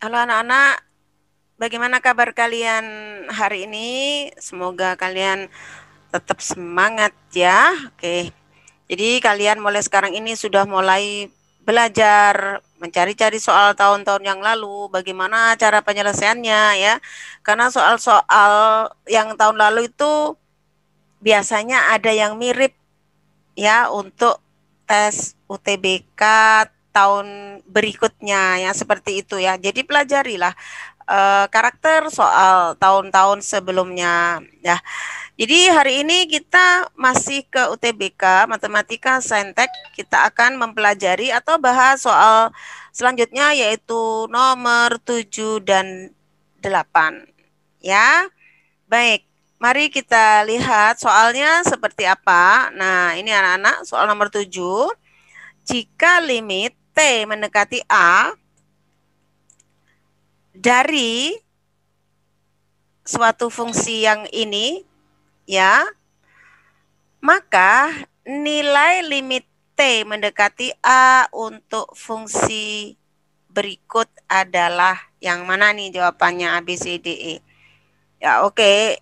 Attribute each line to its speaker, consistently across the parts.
Speaker 1: Halo anak-anak, bagaimana kabar kalian hari ini? Semoga kalian tetap semangat ya. Oke, jadi kalian mulai sekarang ini sudah mulai belajar mencari-cari soal tahun-tahun yang lalu, bagaimana cara penyelesaiannya ya. Karena soal-soal yang tahun lalu itu biasanya ada yang mirip ya untuk tes UTBK tahun berikutnya ya seperti itu ya. Jadi pelajarilah karakter soal tahun-tahun sebelumnya ya. Jadi hari ini kita masih ke UTBK Matematika Saintek. Kita akan mempelajari atau bahas soal selanjutnya yaitu nomor 7 dan 8 ya. Baik, mari kita lihat soalnya seperti apa. Nah, ini anak-anak soal nomor 7. Jika limit T mendekati A dari suatu fungsi yang ini ya, maka nilai limit T mendekati A untuk fungsi berikut adalah yang mana nih jawabannya A, B, C, D, E. Ya, oke.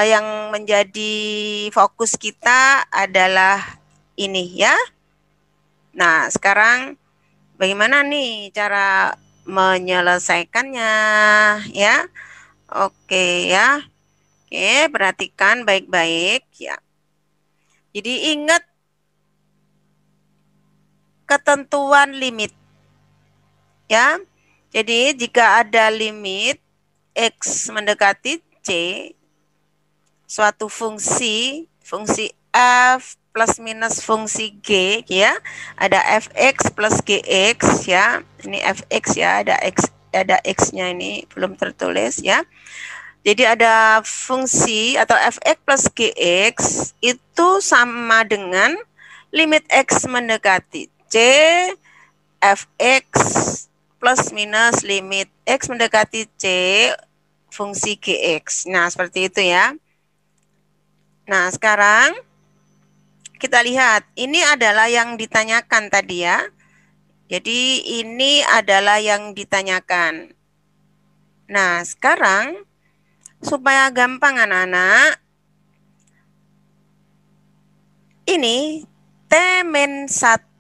Speaker 1: Yang menjadi fokus kita adalah ini ya. Nah, sekarang bagaimana nih cara menyelesaikannya ya? Oke ya. Oke, perhatikan baik-baik ya. Jadi ingat ketentuan limit ya. Jadi jika ada limit X mendekati C, suatu fungsi f plus minus fungsi g ya, ada fx plus gx ya, ini fx ya, ada x-nya ini belum tertulis ya. Jadi ada fungsi atau fx plus gx itu sama dengan limit x mendekati c, fx plus minus limit x mendekati c fungsi gx. Nah, seperti itu ya. Nah, sekarang kita lihat, ini adalah yang ditanyakan tadi ya. Jadi ini adalah yang ditanyakan. Nah, sekarang supaya gampang anak-anak, ini T-1,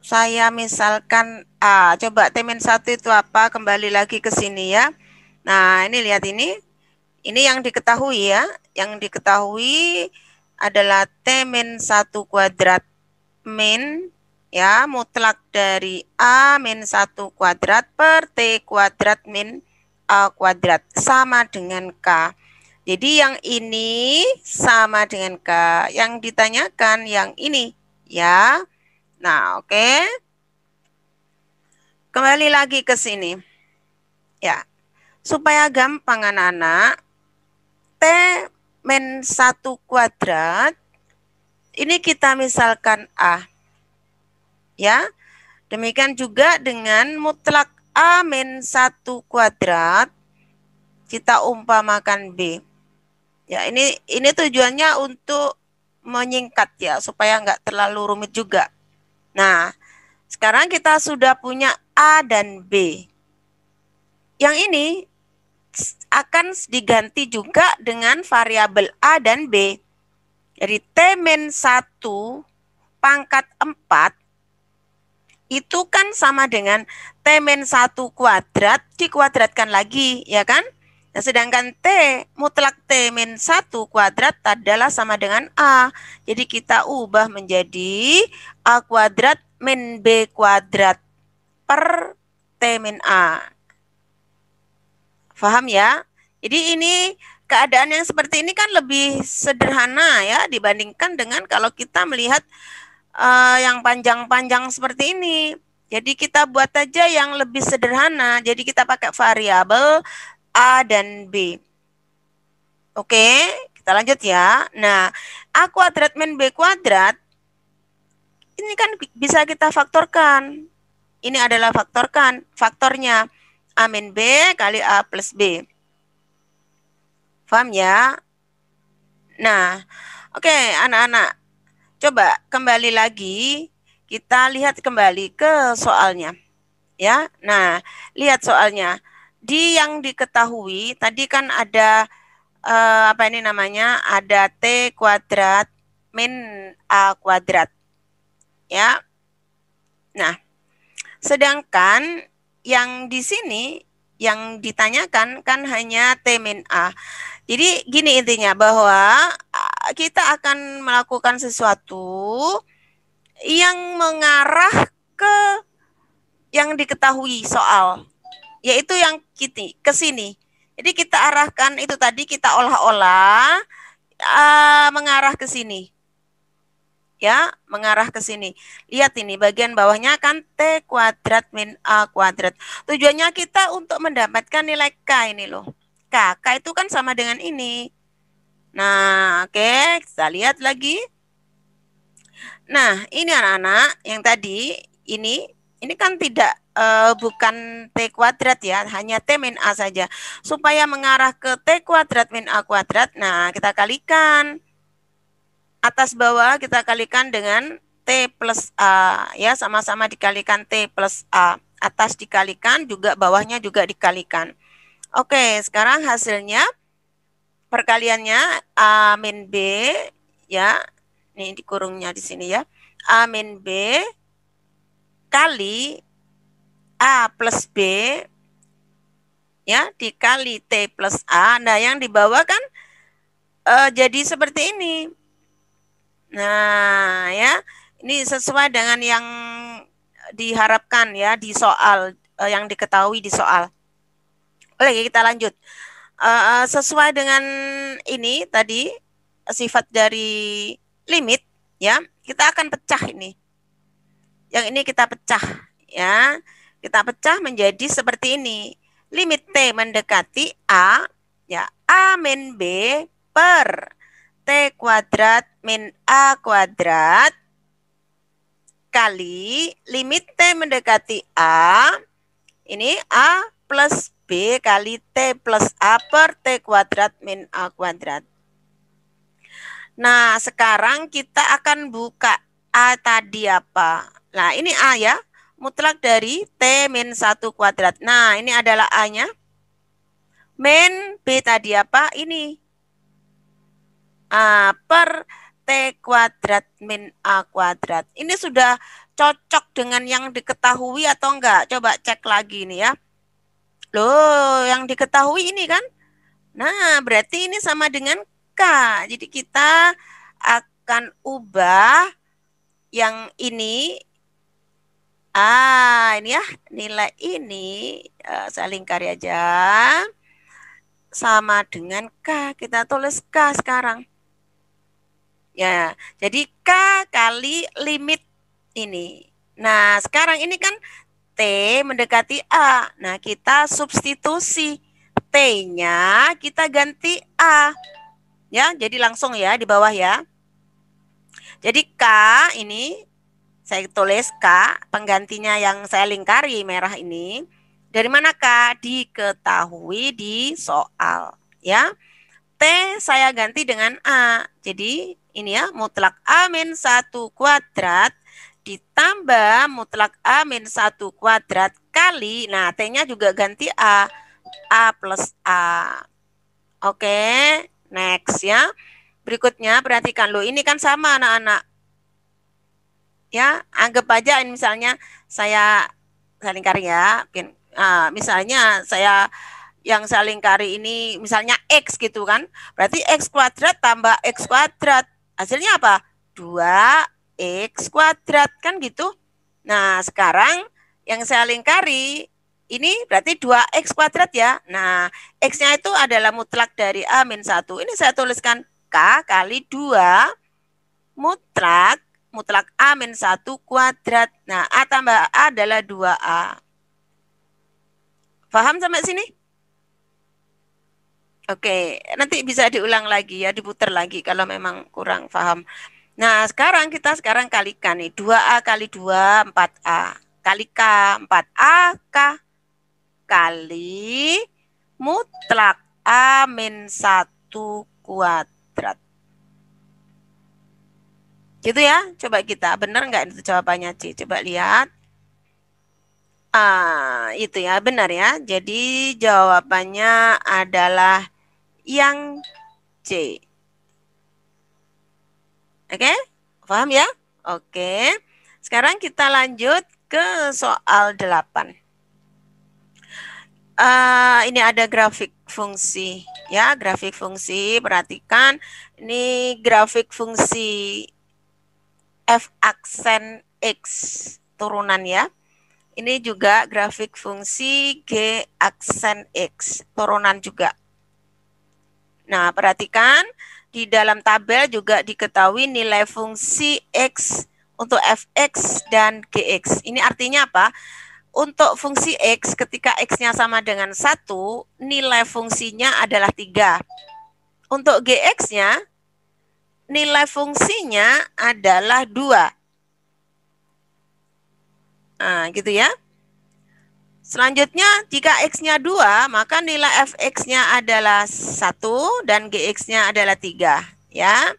Speaker 1: saya misalkan A. Coba T-1 itu apa? Kembali lagi ke sini ya. Nah, ini lihat ini. Ini yang diketahui ya. Yang diketahui adalah T-1 kuadrat min ya mutlak dari A min 1 kuadrat per T kuadrat min A kuadrat sama dengan K. Jadi yang ini sama dengan K. Yang ditanyakan yang ini ya. Nah, oke. Kembali lagi ke sini. Ya. Supaya gampang anak-anak, T min 1 kuadrat ini kita misalkan A. Ya. Demikian juga dengan mutlak A min 1 kuadrat kita umpamakan B. Ya, ini tujuannya untuk menyingkat ya supaya nggak terlalu rumit juga. Nah, sekarang kita sudah punya A dan B. Yang ini akan diganti juga dengan variabel A dan B. Jadi T-1 pangkat 4 itu kan sama dengan T-1 kuadrat dikuadratkan lagi, ya kan? Nah, sedangkan T mutlak T-1 kuadrat adalah sama dengan A. Jadi kita ubah menjadi A kuadrat min B kuadrat per T min A. Paham ya? Jadi ini keadaan yang seperti ini kan lebih sederhana ya dibandingkan dengan kalau kita melihat yang panjang-panjang seperti ini. Jadi kita buat aja yang lebih sederhana. Jadi kita pakai variabel A dan B. Oke, kita lanjut ya. Nah, A kuadrat min B kuadrat, ini kan bisa kita faktorkan. Ini adalah faktornya A min B kali A plus B. Paham ya? Nah, oke anak-anak. Coba kembali lagi, kita lihat kembali ke soalnya. Ya. Nah, lihat soalnya. Di yang diketahui tadi kan ada apa ini namanya? Ada T kuadrat min A kuadrat. Ya. Nah, sedangkan yang di sini yang ditanyakan kan hanya T min A. Jadi gini intinya bahwa kita akan melakukan sesuatu yang mengarah ke yang diketahui soal, yaitu yang ke sini. Jadi kita arahkan itu tadi, kita olah-olah mengarah ke sini. Ya, mengarah ke sini. Lihat ini bagian bawahnya kan T kuadrat min A kuadrat. Tujuannya kita untuk mendapatkan nilai K ini loh. K itu kan sama dengan ini. Nah, oke, kita lihat lagi. Nah, ini anak-anak yang tadi ini kan tidak bukan T kuadrat ya, hanya T min A saja. Supaya mengarah ke T kuadrat min A kuadrat, nah kita kalikan. Atas bawah kita kalikan dengan T plus A, ya sama-sama dikalikan T plus A. Atas dikalikan, juga bawahnya juga dikalikan. Oke, sekarang hasilnya perkaliannya A min B, ya. Ini dikurungnya di sini ya. A min B kali A plus B, ya, dikali T plus A. Nah, yang di bawah kan jadi seperti ini. Nah, ya, ini sesuai dengan yang diharapkan ya di soal, yang diketahui di soal. Oke, kita lanjut. Sesuai dengan ini tadi, sifat dari limit, ya, kita akan pecah ini. Yang ini kita pecah, ya. Kita pecah menjadi seperti ini. Limit T mendekati A, ya, A min B per T kuadrat min A kuadrat kali limit T mendekati A, ini A plus B kali T plus A per T kuadrat min A kuadrat. Nah, sekarang kita akan buka A tadi apa. Nah, ini A ya, mutlak dari T min 1 kuadrat. Nah, ini adalah A-nya. Min B tadi apa? Ini A per T kuadrat min A kuadrat. Ini sudah cocok dengan yang diketahui atau enggak? Coba cek lagi nih ya. Loh, yang diketahui ini kan? Nah, berarti ini sama dengan K. Jadi kita akan ubah yang ini. Ini ya, nilai ini saya lingkari aja. Sama dengan K. Kita tulis K sekarang. Ya, jadi K kali limit ini. Nah, sekarang ini kan T mendekati A. Nah, kita substitusi. T-nya kita ganti A. Ya, jadi langsung ya di bawah ya. Jadi K ini saya tulis K, penggantinya yang saya lingkari merah ini. Dari mana K? Diketahui di soal. Ya, T saya ganti dengan A. Jadi ini ya, mutlak A min 1 kuadrat ditambah mutlak A min 1 kuadrat kali, nah T-nya juga ganti A. A plus A. Oke, next ya. Berikutnya perhatikan loh, ini kan sama anak-anak. Ya, anggap aja misalnya saya lingkari ya. Misalnya yang saya lingkari ini misalnya X gitu kan. Berarti X kuadrat tambah X kuadrat. Hasilnya apa? 2X kuadrat kan gitu. Nah, sekarang yang saya lingkari ini berarti 2X kuadrat ya. Nah, X-nya itu adalah mutlak dari A min 1. Ini saya tuliskan K kali 2 mutlak A min 1 kuadrat. Nah, A tambah A adalah 2A. Paham sampai sini? Oke, nanti bisa diulang lagi ya, diputar lagi kalau memang kurang paham. Nah, kita sekarang kalikan nih. 2A kali 2, 4A. Kali K, 4A, K. Kali mutlak A min 1 kuadrat. Gitu ya, coba kita. Benar nggak itu jawabannya, C? Coba lihat. Itu ya, benar ya. Jadi jawabannya adalah yang C. Oke, paham ya? Oke. Sekarang kita lanjut ke soal 8. Ini ada grafik fungsi ya, grafik fungsi. Perhatikan, ini grafik fungsi f aksen x turunan ya. Ini juga grafik fungsi g aksen x turunan juga. Nah, perhatikan di dalam tabel juga diketahui nilai fungsi x untuk fx dan gx. Ini artinya apa? Untuk fungsi X, ketika X-nya sama dengan 1, nilai fungsinya adalah 3. Untuk GX-nya, nilai fungsinya adalah 2. Nah, gitu ya. Selanjutnya, jika X-nya 2, maka nilai Fx-nya adalah 1 dan Gx-nya adalah 3. Ya,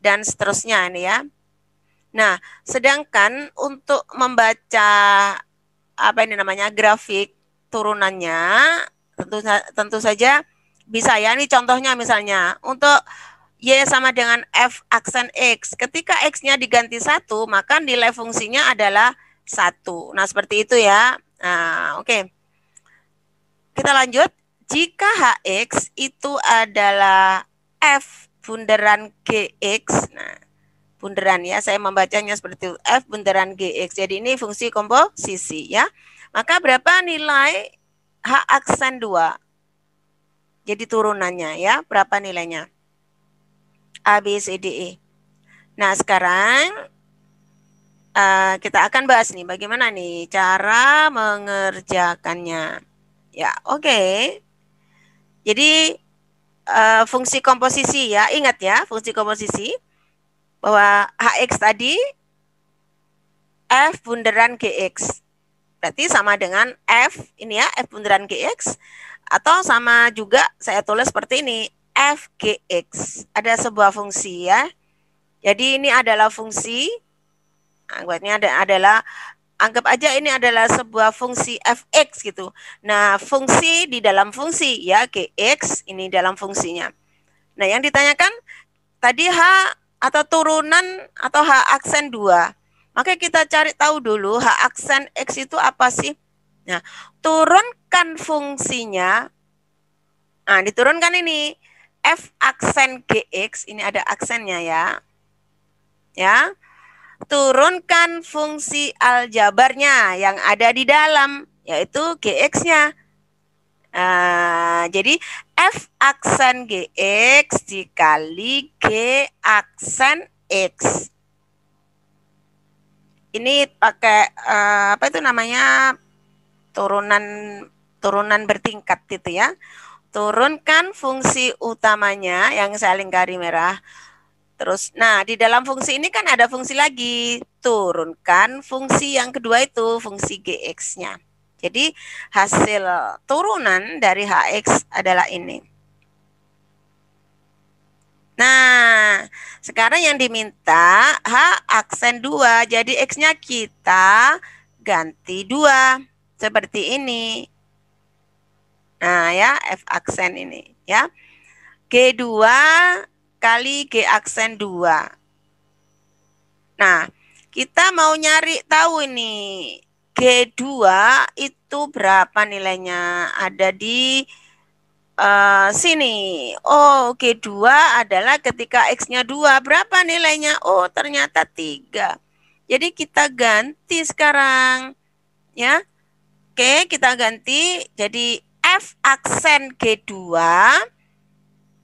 Speaker 1: dan seterusnya ini ya. Nah, sedangkan untuk membaca apa ini namanya grafik turunannya tentu saja bisa ya. Ini contohnya misalnya untuk Y sama dengan F aksen X. Ketika X-nya diganti 1, maka nilai fungsinya adalah 1. Nah, seperti itu ya. Nah, oke. Kita lanjut. Jika Hx itu adalah F bunderan Gx. Nah, bunderan ya, saya membacanya seperti itu, F bunderan Gx. Jadi ini fungsi komposisi ya. Maka berapa nilai H aksen 2? Jadi turunannya ya, berapa nilainya? A, B, C, D, E. Nah, sekarang kita akan bahas nih bagaimana nih cara mengerjakannya. Ya, oke. Jadi fungsi komposisi ya, ingat ya fungsi komposisi bahwa Hx tadi F bunderan Gx. Berarti sama dengan F, ini ya, F bunderan Gx. Atau sama juga saya tulis seperti ini, Fgx. Ada sebuah fungsi ya. Jadi ini adalah fungsi, anggapnya adalah, anggap aja ini adalah sebuah fungsi fx gitu. Nah, fungsi di dalam fungsi ya, Gx ini dalam fungsinya. Nah, yang ditanyakan tadi H atau turunan atau H aksen 2. Maka kita cari tahu dulu H aksen X itu apa sih? Nah, turunkan fungsinya. Nah, diturunkan ini. F aksen GX, ini ada aksennya ya. Ya. Turunkan fungsi aljabarnya yang ada di dalam, yaitu GX-nya. Jadi F aksen GX dikali G aksen X. Ini pakai apa itu namanya, turunan bertingkat gitu ya. Turunkan fungsi utamanya yang saya lingkari merah. Terus, nah di dalam fungsi ini kan ada fungsi lagi. Turunkan fungsi yang kedua itu, fungsi Gx-nya. Jadi hasil turunan dari Hx adalah ini. Nah, sekarang yang diminta H aksen 2. Jadi X-nya kita ganti 2. Seperti ini. Nah ya, F aksen ini ya. G2 kali G aksen 2. Nah, kita mau nyari tahu ini G2 itu berapa nilainya? Ada di sini. Oh, G2 adalah ketika X-nya 2. Berapa nilainya? Oh, ternyata 3. Jadi kita ganti sekarang. Ya. Oke, kita ganti. Jadi F aksen G2.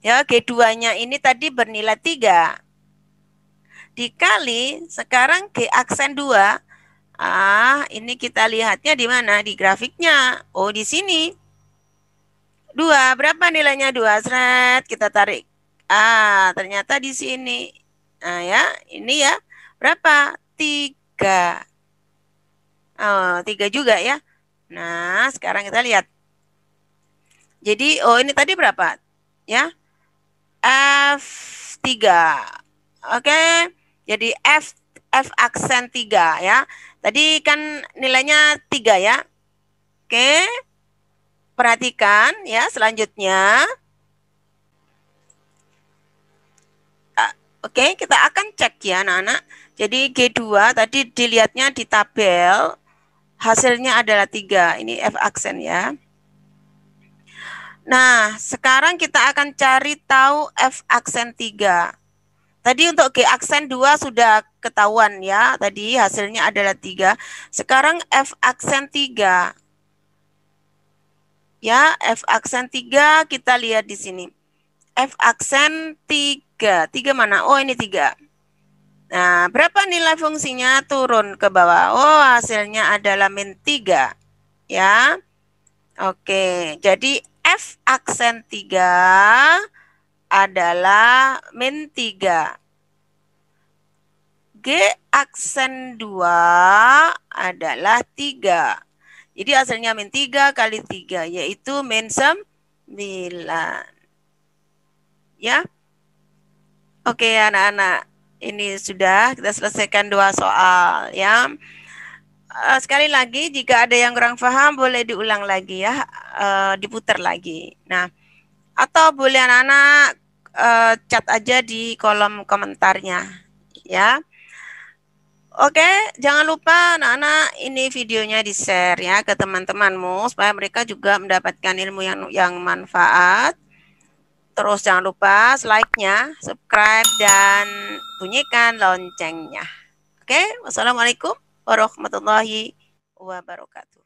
Speaker 1: Ya, G2-nya ini tadi bernilai 3. Dikali sekarang G aksen 2. Ini kita lihatnya di mana? Di grafiknya. Oh, di sini. 2. Berapa nilainya 2? Seret, kita tarik. Ternyata di sini. Nah, ya, ini ya. Berapa? 3. Oh, 3 juga ya. Nah, sekarang kita lihat. Jadi, oh ini tadi berapa? Ya. F3. Oke. Jadi F aksen 3 ya. Tadi kan nilainya 3 ya. Oke. Perhatikan ya selanjutnya. Oke, kita akan cek ya anak-anak. Jadi G2 tadi dilihatnya di tabel, hasilnya adalah 3. Ini F aksen ya. Nah, sekarang kita akan cari tahu F aksen 3. Tadi untuk G aksen 2 sudah ketahuan ya. Tadi hasilnya adalah 3. Sekarang F aksen 3. Ya, F aksen 3 kita lihat di sini. F aksen 3. 3 mana? Oh, ini 3. Nah, berapa nilai fungsinya? Turun ke bawah. Oh, hasilnya adalah min 3. Ya. Oke, jadi F aksen 3 adalah min 3. G aksen 2 adalah 3. Jadi hasilnya min 3 kali 3, yaitu min 9. Ya. Oke, anak-anak. Ini sudah kita selesaikan 2 soal ya. Sekali lagi jika ada yang kurang paham boleh diulang lagi ya, diputar lagi. Nah, atau boleh anak-anak chat aja di kolom komentarnya ya. Oke, jangan lupa anak-anak ini videonya di-share ya ke teman-temanmu supaya mereka juga mendapatkan ilmu yang manfaat. Terus jangan lupa like-nya, subscribe, dan bunyikan loncengnya. Oke, wassalamualaikum warahmatullahi wabarakatuh.